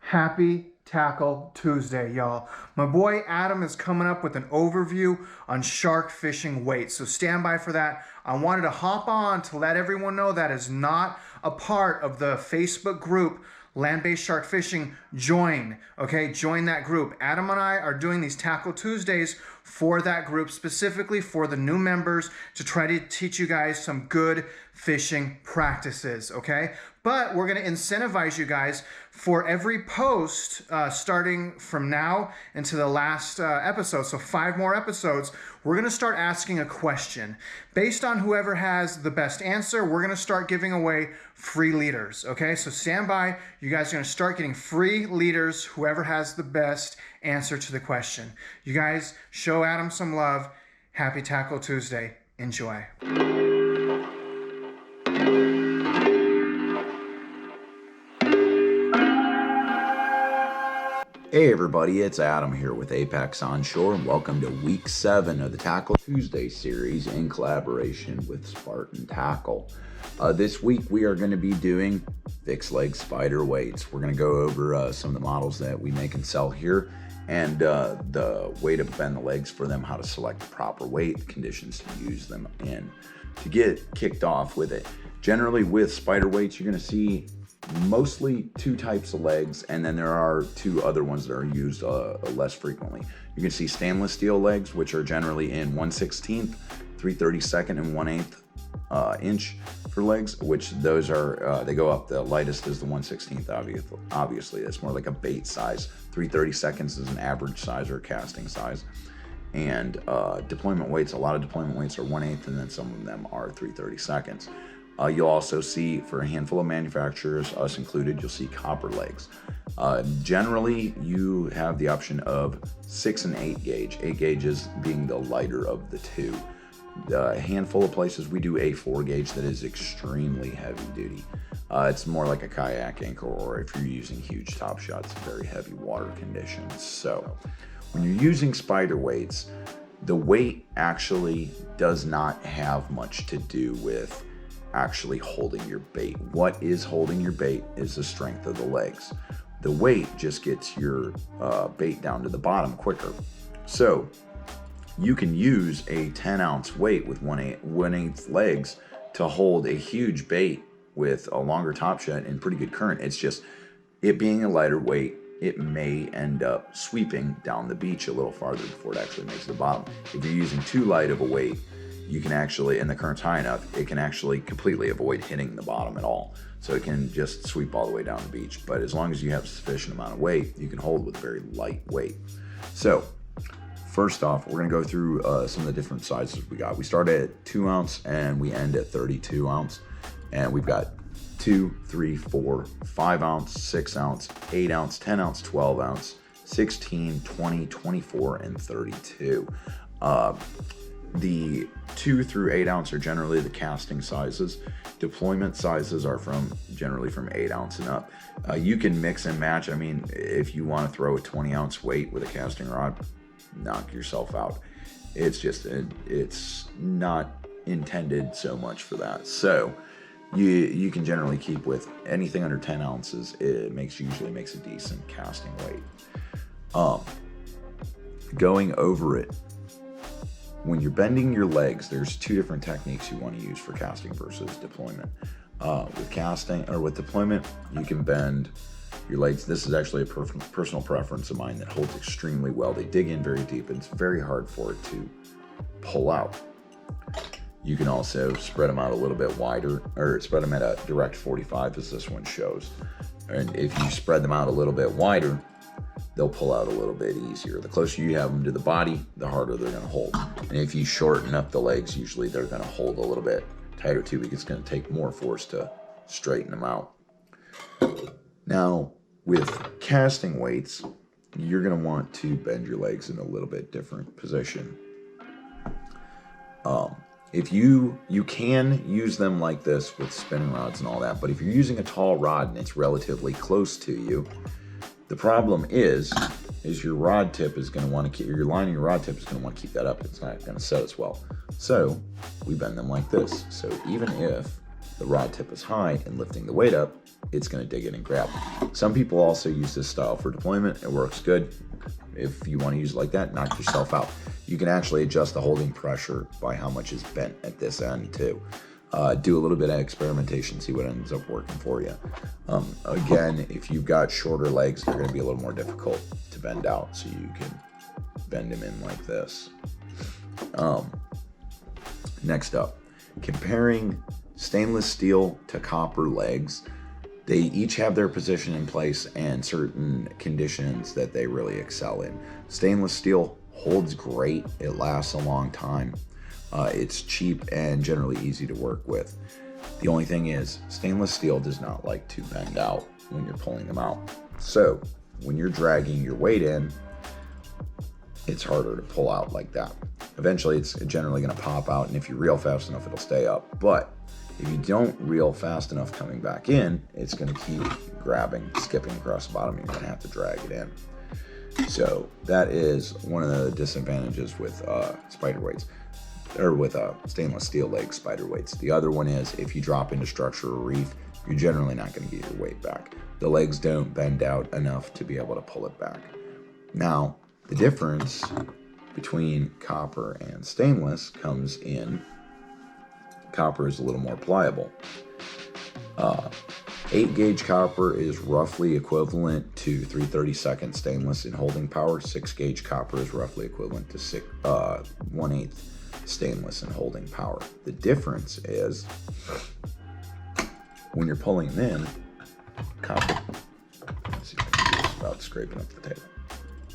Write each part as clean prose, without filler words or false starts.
Happy Tackle Tuesday, y'all. My boy Adam is coming up with an overview on shark fishing weights, so stand by for that. I wanted to hop on to let everyone know that is not a part of the Facebook group Land-Based Shark Fishing. Join that group. Adam and I are doing these Tackle Tuesdays for that group, specifically for the new members, to try to teach you guys some good fishing practices, okay? But we're going to incentivize you guys for every post starting from now into the last episode, so 5 more episodes. We're going to start asking a question. Based on whoever has the best answer, we're going to start giving away free leaders, okay? So stand by. You guys are going to start getting free leaders, whoever has the best answer to the question. You guys show Adam some love. Happy Tackle Tuesday. Enjoy. Hey everybody, it's Adam here with Apex Onshore, and welcome to week 7 of the Tackle Tuesday series in collaboration with Spartan Tackle. This week we are going to be doing fixed leg spider weights. We're going to go over some of the models that we make and sell here, and the way to bend the legs for them, how to select the proper weight, conditions to use them in. To get kicked off with it, generally with spider weights you're going to see mostly 2 types of legs, and then there are 2 other ones that are used less frequently. You can see stainless steel legs, which are generally in 1/16, 3/32, and 1/8 inch for legs, which those are they go up. The lightest is the 1/16. Obviously that's more like a bait size. 3/32 is an average size or casting size. And deployment weights, a lot of deployment weights are 1/8, and then some of them are 3/32. You'll also see, for a handful of manufacturers, us included, you'll see copper legs. Generally, you have the option of 6 and 8 gauge, 8 gauges being the lighter of the 2. A handful of places we do a 4 gauge that is extremely heavy duty. It's more like a kayak anchor, or if you're using huge top shots, very heavy water conditions. So when you're using spider weights, the weight actually does not have much to do with actually holding your bait. What is holding your bait is the strength of the legs. The weight just gets your bait down to the bottom quicker. So you can use a 10-ounce weight with 1/8 legs to hold a huge bait with a longer top shot and pretty good current. It's just, it being a lighter weight, it may end up sweeping down the beach a little farther before it actually makes the bottom. If you're using too light of a weight, you can actually, and the current's high enough, it can actually completely avoid hitting the bottom at all. So it can just sweep all the way down the beach. But as long as you have a sufficient amount of weight, you can hold with a very light weight. So first off, we're gonna go through some of the different sizes we got. We start at 2 ounce and we end at 32 ounce. And we've got 2, 3, 4, 5 ounce, 6 ounce, 8 ounce, 10 ounce, 12 ounce, 16, 20, 24, and 32. The 2 through 8 ounce are generally the casting sizes. Deployment sizes are generally from 8 ounce and up. You can mix and match. I mean, if you want to throw a 20 ounce weight with a casting rod, knock yourself out. It's just, it's not intended so much for that. So you can generally keep with anything under 10 ounces. It usually makes a decent casting weight. Going over it, when you're bending your legs, there's 2 different techniques you want to use for casting versus deployment. With deployment, you can bend your legs. This is actually a personal preference of mine that holds extremely well. They dig in very deep, and it's very hard for it to pull out. You can also spread them out a little bit wider, or spread them at a direct 45 as this one shows. And if you spread them out a little bit wider, they'll pull out a little bit easier. The closer you have them to the body, the harder they're gonna hold. And if you shorten up the legs, usually they're gonna hold a little bit tighter too, because it's gonna take more force to straighten them out. Now, with casting weights, you're gonna want to bend your legs in a little bit different position. If you can use them like this with spinning rods and all that, but if you're using a tall rod and it's relatively close to you, the problem is your rod tip is going to want to keep, your line of your rod tip is going to want to keep that up. It's not going to set as well. So we bend them like this. So even if the rod tip is high and lifting the weight up, it's going to dig in and grab. Some people also use this style for deployment. It works good. If you want to use it like that, knock yourself out. You can actually adjust the holding pressure by how much is bent at this end too. Do a little bit of experimentation, see what ends up working for you. Again, if you've got shorter legs, they're going to be a little more difficult to bend out, so you can bend them in like this. Next up, comparing stainless steel to copper legs. They each have their position in place and certain conditions that they really excel in. Stainless steel holds great. It lasts a long time. It's cheap and generally easy to work with. The only thing is, stainless steel does not like to bend out when you're pulling them out. So when you're dragging your weight in, it's harder to pull out like that. Eventually it's generally going to pop out, and if you reel fast enough, it'll stay up. But if you don't reel fast enough coming back in, it's going to keep grabbing, skipping across the bottom. You're going to have to drag it in. So that is one of the disadvantages with spider weights, or with stainless steel leg spider weights. The other one is if you drop into structure or reef, you're generally not going to get your weight back. The legs don't bend out enough to be able to pull it back. Now, the difference between copper and stainless comes in copper is a little more pliable. 8 gauge copper is roughly equivalent to 3/32 stainless in holding power. 6 gauge copper is roughly equivalent to 1/8 stainless in holding power. The difference is when you're pulling them in, copper, let's see if I can do this without scraping up the table.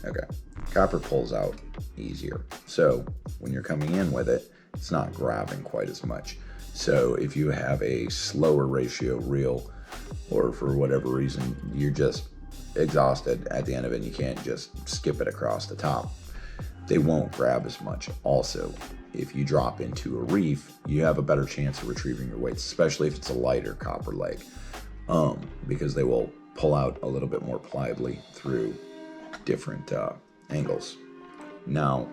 Okay, copper pulls out easier. So when you're coming in with it, it's not grabbing quite as much. So if you have a slower ratio reel, or for whatever reason, you're just exhausted at the end of it and you can't just skip it across the top, they won't grab as much. Also, if you drop into a reef, you have a better chance of retrieving your weights, especially if it's a lighter copper leg, because they will pull out a little bit more pliably through different angles. Now,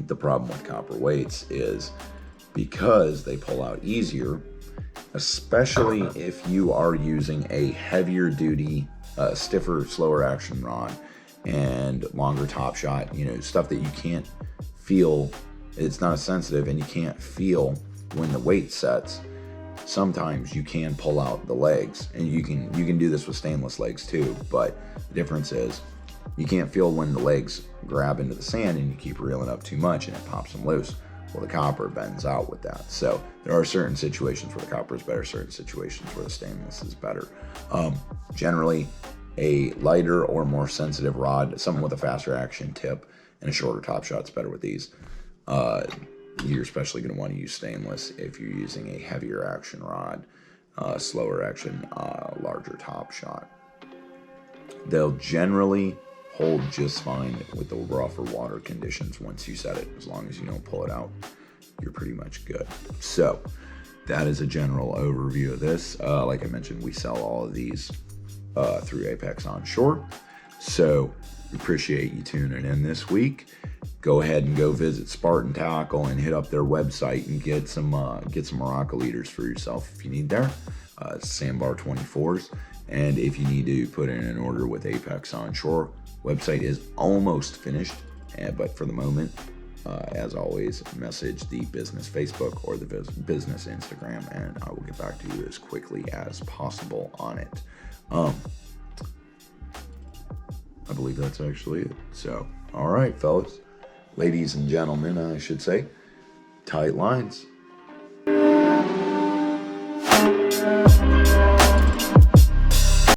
the problem with copper weights is because they pull out easier, especially if you are using a heavier duty, stiffer, slower action rod and longer top shot, stuff that you can't feel, it's not as sensitive and you can't feel when the weight sets. Sometimes you can pull out the legs, and you can do this with stainless legs too, but the difference is you can't feel when the legs grab into the sand and you keep reeling up too much and it pops them loose. Well, the copper bends out with that. So there are certain situations where the copper is better, certain situations where the stainless is better. Generally, a lighter or more sensitive rod, something with a faster action tip and a shorter top shot's better with these. You're especially going to want to use stainless if you're using a heavier action rod, slower action, larger top shot. They'll generally hold just fine with the rougher water conditions once you set it. As long as you don't pull it out, you're pretty much good. So that is a general overview of this. Like I mentioned, we sell all of these through Apex Onshore. So we appreciate you tuning in this week. Go ahead and go visit Spartan Tackle and hit up their website and get some Morocco leaders for yourself if you need there. Sandbar 24s. And if you need to put in an order with Apex Onshore, website is almost finished, but for the moment, as always, message the business Facebook or the business Instagram, and I will get back to you as quickly as possible on it. I believe that's actually it. So, all right, fellas, ladies and gentlemen, I should say, tight lines.